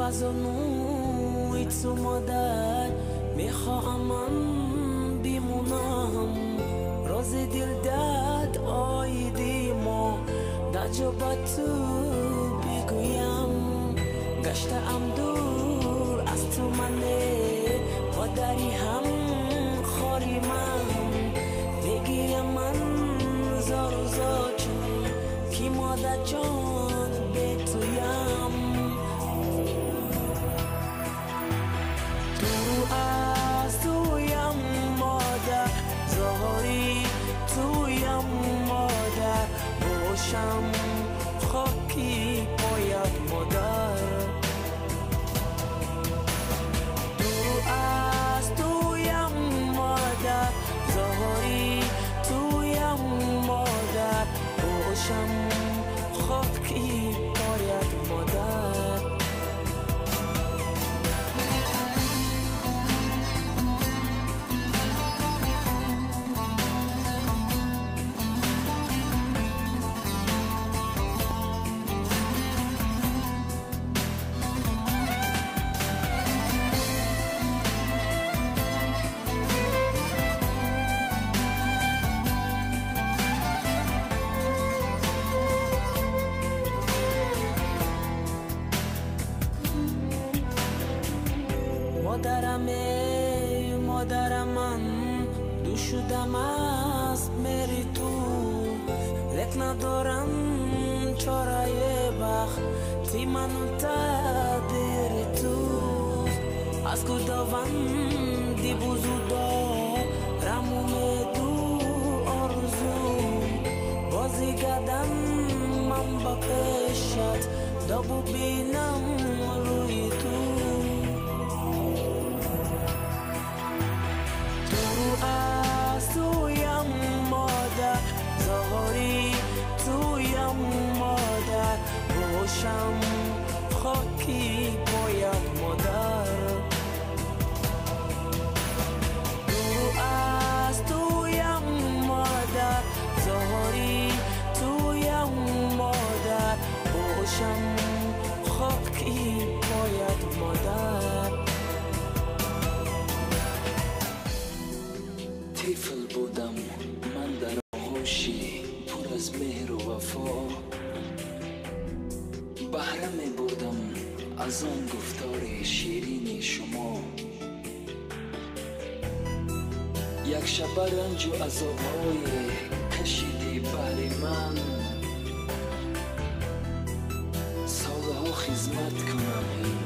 فضانوی تو مادر میخواهم من بیمونم راز دل داد آیدی ما در جا با تو بگویم گشتم دور از تو منه مادری هم خاری من بگیرم من زار و زار چون کی مادر جان به تویم تو از تویم مادر زاری تویم مادر باشم خاکی پایت مادر تو از تویم مادر زاری تویم مادر باشم خاکی پایت مادر مادرم من دو شدم از مری تو لک ندارم چاره بختی منو تدیر تو از خداوندی بزرگا رموم دو آرزو بازی گردم من با پیشت دابو بینم روی تو از تویم مادر زاری تویم مادر باشم خاکی پایت مادر تو از تویم مادر زاری تویم مادر باشم خاکی پایت مادر طفل بودم من در آغوشی پر از مهر و وفا بهره می بردم از آن گفتار شیرین شما یک شب رنج و عذابهای کشیدی برای من سالها خدمت کنم